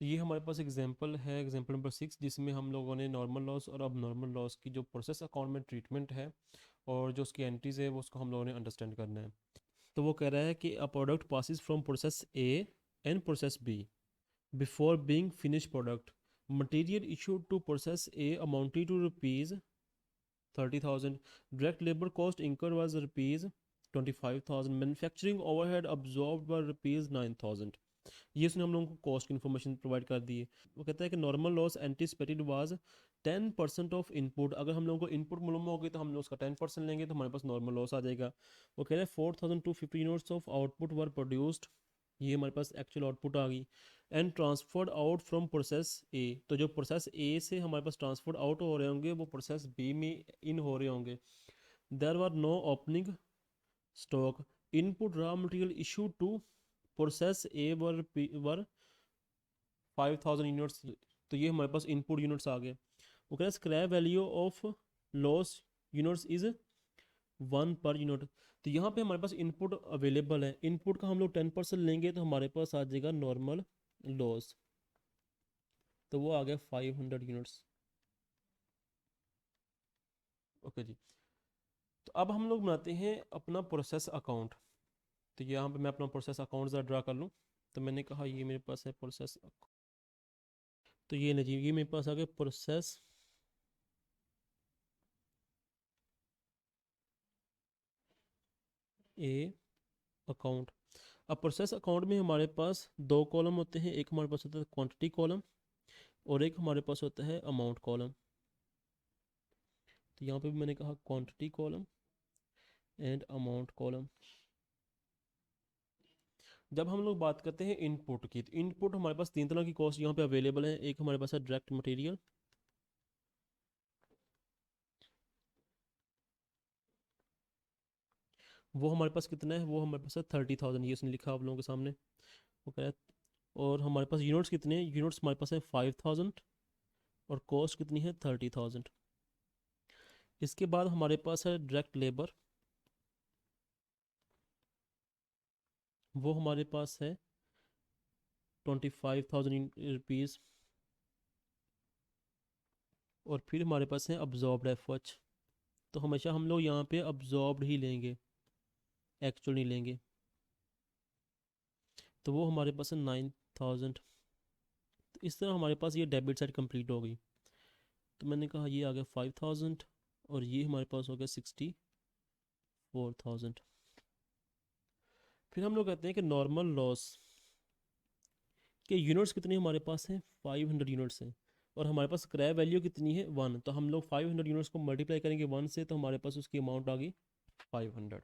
तो ये हमारे पास एग्जांपल है, एग्जांपल नंबर 6, जिसमें हम लोगों ने नॉर्मल लॉस और अब नॉर्मल लॉस की जो प्रोसेस अकाउंट में ट्रीटमेंट है और जो उसकी एंट्रीज है वो उसको हम लोगों ने अंडरस्टैंड करना है। तो वो कह रहा है कि a product passes from process A and process B before being finish product, material issued to process A amounted to rupees 30,000, direct labour cost incur was rupees 25,000, manufacturing overhead absorbed by rupees 9,000। ये उसने हम लोगों को cost की information provide कर दी है। वो कहता है कि normal loss anticipated was 10% of input. अगर हम लोगों को इनपुट मालूम होगी तो हम लोग उसका 10% लेंगे तो हमारे पास नॉर्मल लॉस आ जाएगा। वो कह रहे हैं 4,250 units of output were produced, ये हमारे पास एक्चुअल आउटपुट आ गई। And transferred out from process ए, तो जो प्रोसेस ए से हमारे पास ट्रांसफर्ड आउट हो रहे होंगे वो प्रोसेस बी में इन हो रहे होंगे। There were no opening stock, input raw material issue to process A were 5,000 units. तो ये हमारे पास इनपुट यूनिट्स आ गए। वो कह रहे हैं scrap value of loss units is 1 per unit. तो यहाँ पे हमारे पास इनपुट अवेलेबल है, इनपुट का हम लोग 10% लेंगे तो हमारे पास आ जाएगा नॉर्मल लॉस, तो वो आ गया 500 यूनिट्स। ओके जी। तो अब हम लोग बनाते हैं अपना प्रोसेस अकाउंट। तो यहाँ पे मैं अपना प्रोसेस अकाउंट ज़रा ड्रा कर लूँ। तो मैंने कहा ये मेरे पास है प्रोसेस, तो ये नहीं, ये मेरे पास आ गया प्रोसेस ए अकाउंट। अब प्रोसेस अकाउंट में हमारे पास दो कॉलम होते हैं, एक हमारे पास होता है क्वांटिटी कॉलम और एक हमारे पास होता है अमाउंट कॉलम। तो यहाँ पे भी मैंने कहा quantity column and amount column. जब हम लोग बात करते हैं इनपुट की, तो इनपुट हमारे पास तीन तरह की कॉस्ट यहाँ पे अवेलेबल है। एक हमारे पास है डायरेक्ट मटेरियल, वो हमारे पास कितना है, वो हमारे पास है 30,000, ये उसने लिखा आप लोगों के सामने। वो कह रहा है, और हमारे पास यूनिट्स कितने हैं, यूनिट्स हमारे पास है 5,000 और कॉस्ट कितनी है 30,000। इसके बाद हमारे पास है डायरेक्ट लेबर, वो हमारे पास है 25,000 रुपीज़। और फिर हमारे पास है अब्जॉर्ब्ड एफर्ट्स, तो हमेशा हम लोग यहाँ पे अब्जॉर्ब्ड ही लेंगे, एक्चुअल नहीं लेंगे। तो वो हमारे पास है 9,000। तो इस तरह हमारे पास ये डेबिट साइड कंप्लीट हो गई। तो मैंने कहा ये आ गया 5,000 और ये हमारे पास हो गया 64,000। फिर हम लोग कहते हैं कि नॉर्मल लॉस के यूनिट्स कितनी हमारे पास हैं, 500 यूनिट्स हैं। और हमारे पास क्रैप वैल्यू कितनी है 1, तो हम लोग 500 यूनिट्स को मल्टीप्लाई करेंगे 1 से, तो हमारे पास उसकी अमाउंट आ गई 500।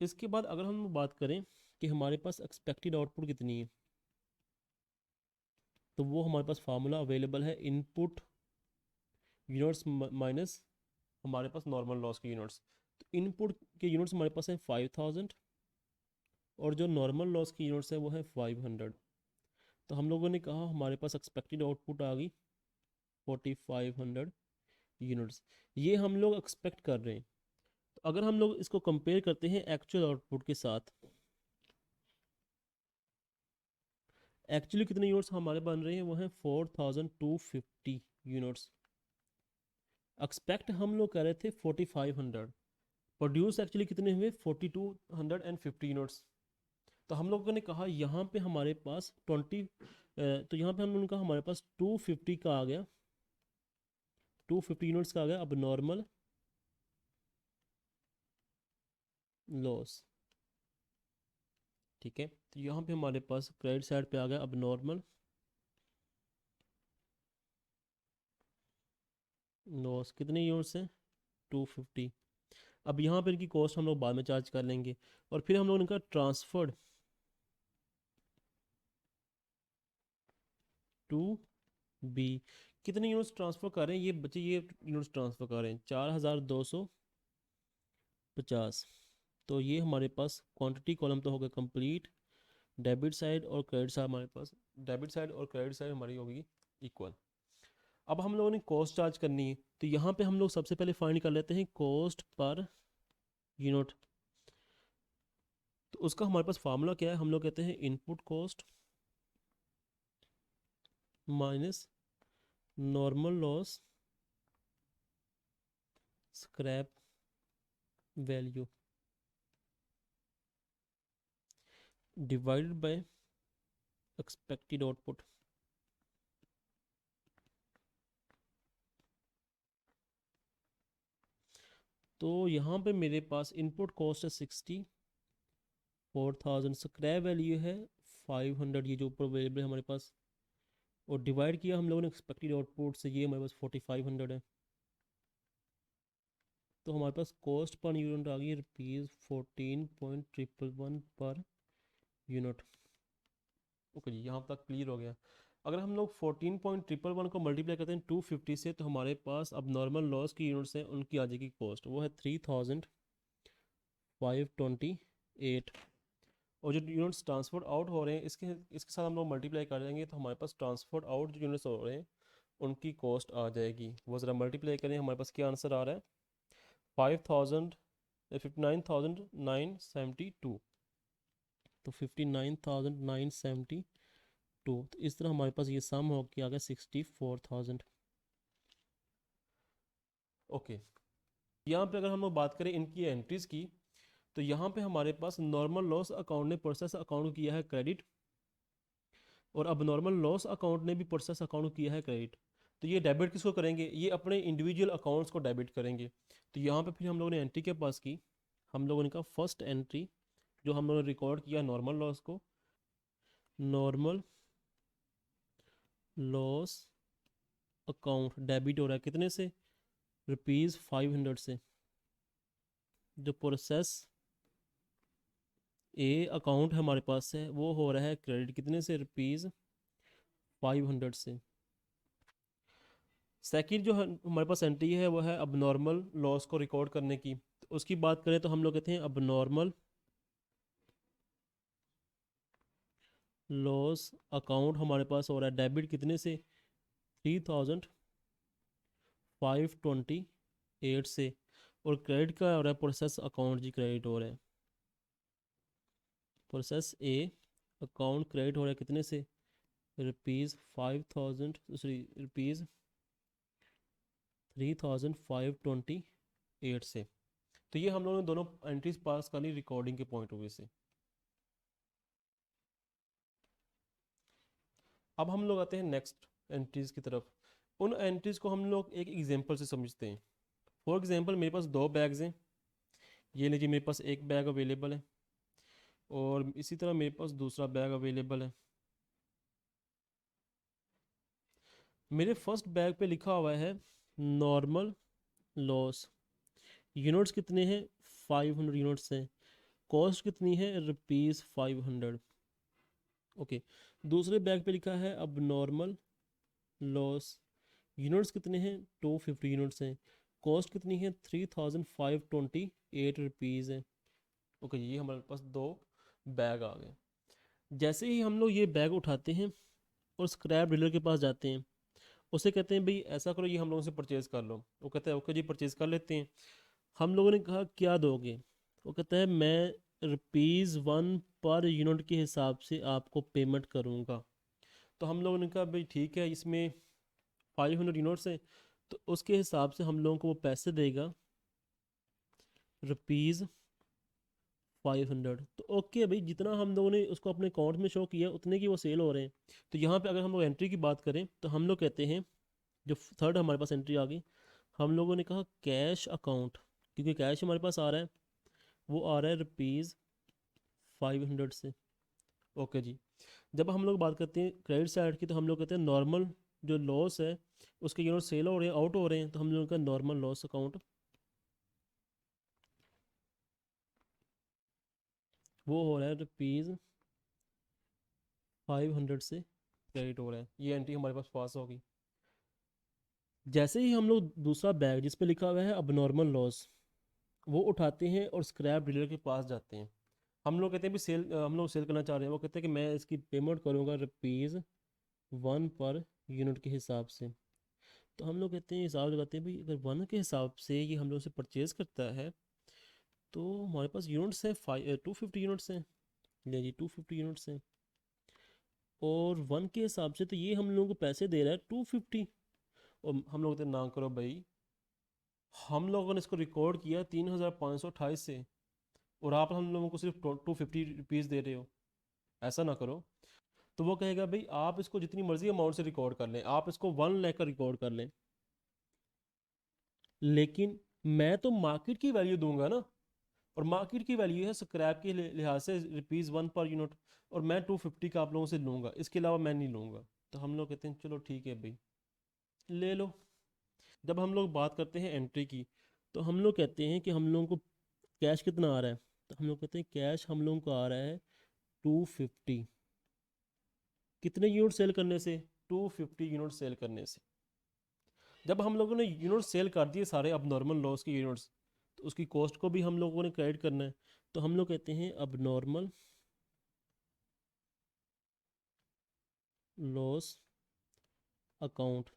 इसके बाद अगर हम बात करें कि हमारे पास एक्सपेक्टेड आउटपुट कितनी है, तो वो हमारे पास फार्मूला अवेलेबल है, इनपुट यूनिट्स माइनस हमारे पास नॉर्मल लॉस के यूनिट्स। तो इनपुट के यूनिट्स हमारे पास है 5,000 और जो नॉर्मल लॉस की यूनिट्स है वो है 500। तो हम लोगों ने कहा हमारे पास एक्सपेक्टेड आउटपुट आ गई 4,500 यूनिट्स। ये हम लोग एक्सपेक्ट कर रहे हैं। तो अगर हम लोग इसको कंपेयर करते हैं एक्चुअल आउटपुट के साथ, एक्चुअली कितने यूनिट्स हमारे बन रहे हैं, वो हैं 4,250 यूनिट्स। एक्सपेक्ट हम लोग कर रहे थे 4,500, प्रोड्यूस एक्चुअली कितने हुए 4,250 यूनिट्स। तो हम लोगों ने कहा यहाँ पे हमारे पास 20, तो यहाँ पे हम लोगों ने कहा हमारे पास 250 का आ गया, 250 यूनिट्स का आ गया अब नॉर्मल लॉस। ठीक है, तो यहाँ पे हमारे पास क्रेडिट साइड पे आ गया अब नॉर्मल लॉस, कितने यूनिट्स हैं 250। अब यहाँ पर इनकी कॉस्ट हम लोग बाद में चार्ज कर लेंगे। और फिर हम लोग इनका ट्रांसफर्ड टू बी, कितने यूनिट्स ट्रांसफ़र कर रहे हैं ये बच्चे, ये यूनिट्स ट्रांसफ़र कर रहे हैं 4,250। तो ये हमारे पास क्वांटिटी कॉलम तो होगा कंप्लीट, डेबिट साइड और क्रेडिट साइड हमारे पास, डेबिट साइड और क्रेडिट साइड हमारी होगी इक्वल। अब हम लोगों ने कॉस्ट चार्ज करनी है, तो यहाँ पे हम लोग सबसे पहले फाइंड कर लेते हैं कॉस्ट पर यूनिट। तो उसका हमारे पास फार्मूला क्या है, हम लोग कहते हैं input cost minus normal loss scrap value divided by expected output. तो यहाँ पे मेरे पास इनपुट कॉस्ट है 64,000, स्क्रैप वैल्यू है 500, ये जो ऊपर अवेलेबल है हमारे पास, और डिवाइड किया हम लोगों ने एक्सपेक्टेड आउटपुट से, ये हमारे पास 4500 है। तो हमारे पास कॉस्ट पर यूनिट आ गई ₹14.111 पर यूनिट। ओके जी, यहाँ तक क्लियर हो गया। अगर हम लोग 14.111 को मल्टीप्लाई करते हैं 250 से, तो हमारे पास अब नॉर्मल लॉस की यूनिट्स हैं, उनकी आ जाएगी कॉस्ट, वो है 3528। और जो यूनिट्स ट्रांसफर आउट हो रहे हैं, इसके साथ हम लोग मल्टीप्लाई कर देंगे, तो हमारे पास ट्रांसफर आउट जो यूनिट्स हो रहे हैं उनकी कॉस्ट आ जाएगी। वो ज़रा मल्टीप्लाई करें, हमारे पास क्या आंसर आ रहा है, 59,972। तो 59,972, तो इस तरह हमारे पास ये सम हो के आ गया 64,000। ओके, यहाँ पे अगर हम लोग बात करें इनकी एंट्रीज की, तो यहाँ पे हमारे पास नॉर्मल लॉस अकाउंट ने प्रोसेस अकाउंट किया है क्रेडिट, और अब नॉर्मल लॉस अकाउंट ने भी प्रोसेस अकाउंट किया है क्रेडिट। तो ये डेबिट किसको करेंगे, ये अपने इंडिविजुअल अकाउंट्स को डेबिट करेंगे। तो यहाँ पे फिर हम लोगों ने एंट्री के पास की, हम लोगों ने कहा फर्स्ट एंट्री जो हम लोगों ने रिकॉर्ड किया नॉर्मल लॉस को, नॉर्मल लॉस अकाउंट डेबिट हो रहा है कितने से, ₹500 से। जो प्रोसेस ए अकाउंट हमारे पास है वो हो रहा है क्रेडिट कितने से, ₹500 से। सेकंड जो हमारे पास एंट्री है वो है अब नॉर्मल लॉस को रिकॉर्ड करने की। तो उसकी बात करें तो हम लोग कहते हैं अब नॉर्मल लॉस अकाउंट हमारे पास हो रहा है डेबिट कितने से, 3528 से। और क्रेडिट का हो रहा है प्रोसेस अकाउंट जी, क्रेडिट हो रहा है प्रोसेस ए अकाउंट क्रेडिट हो रहा है कितने से, ₹5,000, सॉरी ₹3,528 से। तो ये हम लोगों ने दोनों एंट्रीज पास कर ली रिकॉर्डिंग के पॉइंट ऑफ व्यू से। अब हम लोग आते हैं नेक्स्ट एंट्रीज की तरफ। उन एंट्रीज को हम लोग एक एग्जांपल से समझते हैं। फॉर एग्जांपल मेरे पास दो बैग्स हैं, ये लीजिए मेरे पास एक बैग अवेलेबल है, और इसी तरह मेरे पास दूसरा बैग अवेलेबल है। मेरे फर्स्ट बैग पे लिखा हुआ है नॉर्मल लॉस, यूनिट्स कितने हैं, 500 यूनिट्स हैं, कॉस्ट कितनी है, ₹500। ओके, दूसरे बैग पे लिखा है अब नॉर्मल लॉस, यूनिट्स कितने हैं, 250 यूनिट्स हैं, कॉस्ट कितनी है, ₹3,528 है। ओके, ये हमारे पास दो बैग आ गए। जैसे ही हम लोग ये बैग उठाते हैं और स्क्रैप डीलर के पास जाते हैं, उसे कहते हैं भाई ऐसा करो, ये हम लोगों से परचेज़ कर लो। वो कहता है ओके जी, परचेज़ कर लेते हैं। हम लोगों ने कहा क्या दोगे, वो कहता है मैं ₹1 पर यूनिट के हिसाब से आपको पेमेंट करूँगा। तो हम लोगों ने कहा भाई ठीक है, इसमें 500 यूनिट्स है, तो उसके हिसाब से हम लोगों को वो पैसे देगा ₹500। तो ओके भाई, जितना हम लोगों ने उसको अपने अकाउंट में शो किया उतने की वो सेल हो रहे हैं। तो यहाँ पे अगर हम लोग एंट्री की बात करें तो हम लोग कहते हैं, जो थर्ड हमारे पास एंट्री आ गई, हम लोगों ने कहा कैश अकाउंट, क्योंकि कैश हमारे पास आ रहा है, वो आ रहा है ₹500 से। ओके जी, जब हम लोग बात करते हैं क्रेडिट साइड की, तो हम लोग कहते हैं नॉर्मल जो लॉस है उसके यूनिट सेल हो रहे हैं, आउट हो रहे हैं, तो हम लोगों का नॉर्मल लॉस अकाउंट वो हो रहा है ₹500 से क्रेडिट हो रहा है। ये एंट्री हमारे पास होगी। जैसे ही हम लोग दूसरा बैग जिस पे लिखा हुआ है अब नॉर्मल लॉस, वो उठाते हैं और स्क्रैप डीलर के पास जाते हैं। हम लोग कहते हैं भी हम लोग सेल करना चाह रहे हैं, वो कहते हैं कि मैं इसकी पेमेंट करूँगा ₹1 पर यूनिट के हिसाब से। तो हम लोग कहते हैं, हिसाब लगाते हैं भाई, अगर 1 के हिसाब से ये हम लोग से परचेज़ करता है, तो हमारे पास यूनिट्स हैं 250 यूनिट्स हैं, ले जी 250 यूनिट्स हैं, और 1 के हिसाब से तो ये हम लोगों को पैसे दे रहा है 250। और हम लोग तो ना करो भाई, हम लोगों ने इसको रिकॉर्ड किया 3528 से, और आप हम लोगों को सिर्फ 250 रुपीज़ दे रहे हो। ऐसा ना करो। तो वो कहेगा भाई आप इसको जितनी मर्जी अमाउंट से रिकॉर्ड कर लें, आप इसको 1 लाख का रिकॉर्ड कर लें, लेकिन मैं तो मार्केट की वैल्यू दूंगा ना। और मार्केट की वैल्यू है स्क्रैप के लिहाज से ₹1 पर यूनिट, और मैं 250 का आप लोगों से लूँगा, इसके अलावा मैं नहीं लूँगा। तो हम लोग कहते हैं चलो ठीक है भाई, ले लो। जब हम लोग बात करते हैं एंट्री की, तो हम लोग कहते हैं कि हम लोगों को कैश कितना आ रहा है। तो हम लोग कहते हैं कैश हम लोगों को आ रहा है 250। कितने यूनिट सेल करने से? 250 यूनिट सेल करने से। जब हम लोगों ने यूनिट सेल कर दिए सारे अब नॉर्मल लॉस के यूनिट्स, तो उसकी कॉस्ट को भी हम लोगों ने क्रेडिट करना है। तो हम लोग कहते हैं अब नॉर्मल लॉस अकाउंट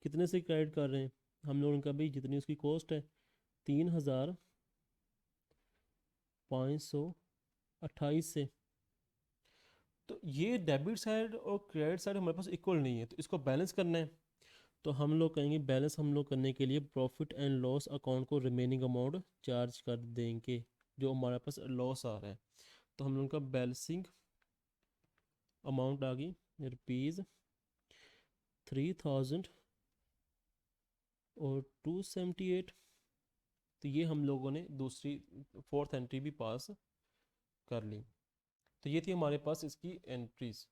कितने से क्रेडिट कर रहे हैं हम लोगों का? भाई जितनी उसकी कॉस्ट है 3528 से। तो ये डेबिट साइड और क्रेडिट साइड हमारे पास इक्वल नहीं है, तो इसको बैलेंस करना है। तो हम लोग कहेंगे बैलेंस हम लोग करने के लिए प्रॉफिट एंड लॉस अकाउंट को रिमेनिंग अमाउंट चार्ज कर देंगे जो हमारे पास लॉस आ रहा है। तो हम लोग का बैलेंसिंग अमाउंट आ गई ₹3000 और 278। तो ये हम लोगों ने दूसरी फोर्थ एंट्री भी पास कर ली। तो ये थी हमारे पास इसकी एंट्रीज।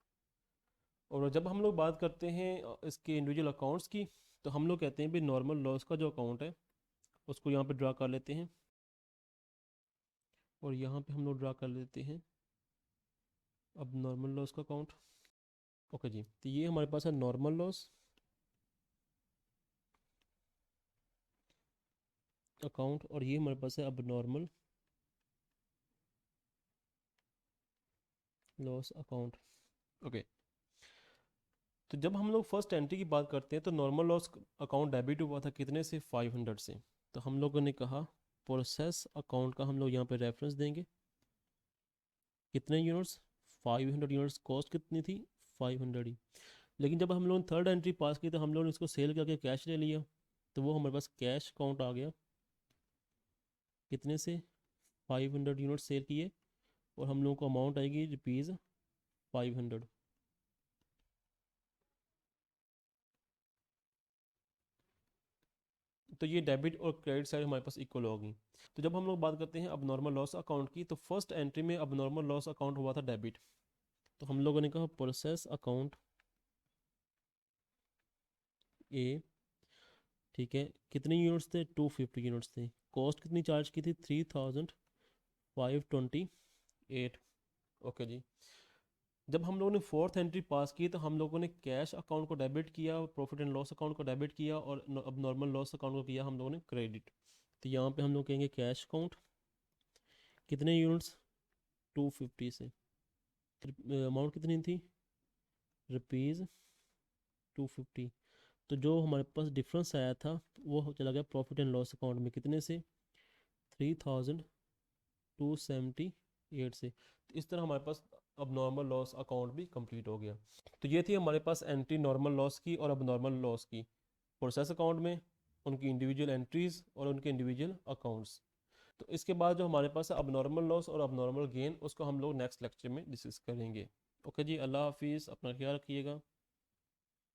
और जब हम लोग बात करते हैं इसके इंडिविजुअल अकाउंट्स की, तो हम लोग कहते हैं भाई नॉर्मल लॉस का जो अकाउंट है उसको यहाँ पे ड्रा कर लेते हैं, और यहाँ पे हम लोग ड्रा कर लेते हैं अब नॉर्मल लॉस का अकाउंट। ओके जी, तो ये हमारे पास है नॉर्मल लॉस अकाउंट, और ये हमारे पास है अब नॉर्मल लॉस अकाउंट। ओके। तो जब हम लोग फर्स्ट एंट्री की बात करते हैं तो नॉर्मल लॉस अकाउंट डेबिट हुआ था कितने से? 500 से। तो हम लोगों ने कहा प्रोसेस अकाउंट का हम लोग यहाँ पे रेफरेंस देंगे। कितने यूनिट्स? 500 यूनिट्स। कॉस्ट कितनी थी? 500 ही। लेकिन जब हम लोग थर्ड एंट्री पास की तो हम लोगों ने इसको सेल करके कैश ले लिया, तो वो हमारे पास कैश अकाउंट आ गया कितने से? 500 यूनिट सेल किए, और हम लोगों को अमाउंट आएगी ₹500। तो ये डेबिट और क्रेडिट साइड हमारे पास इक्वल होगी। तो जब हम लोग बात करते हैं अब नॉर्मल लॉस अकाउंट की, तो फर्स्ट एंट्री में अब नॉर्मल लॉस अकाउंट हुआ था डेबिट। तो हम लोगों ने कहा प्रोसेस अकाउंट ए, ठीक है। कितने यूनिट्स थे? 250 यूनिट्स थे। कॉस्ट कितनी चार्ज की थी? 3528। ओके जी। जब हम लोगों ने फोर्थ एंट्री पास की तो हम लोगों ने कैश अकाउंट को डेबिट किया, प्रॉफिट एंड लॉस अकाउंट को डेबिट किया, और अब नॉर्मल लॉस अकाउंट को किया हम लोगों ने क्रेडिट। तो यहाँ पे हम लोग कहेंगे कैश अकाउंट कितने यूनिट्स? 250 से। अमाउंट कितनी थी? ₹250। तो जो हमारे पास डिफरेंस आया था वो चला गया प्रॉफिट एंड लॉस अकाउंट में, कितने से? 3278 से। तो इस तरह हमारे पास अब नॉर्मल लॉस अकाउंट भी कंप्लीट हो गया। तो ये थी हमारे पास एंट्री नॉर्मल लॉस की और अब नॉर्मल लॉस की प्रोसेस अकाउंट में, उनकी इंडिविजुअल एंट्रीज और उनके इंडिविजुअल अकाउंट्स। तो इसके बाद जो हमारे पास अब नॉर्मल लॉस और अब नॉर्मल गेन, उसको हम लोग नेक्स्ट लेक्चर में डिस्कस करेंगे। ओके जी, अल्लाह हाफिज़, अपना ख्याल रखिएगा।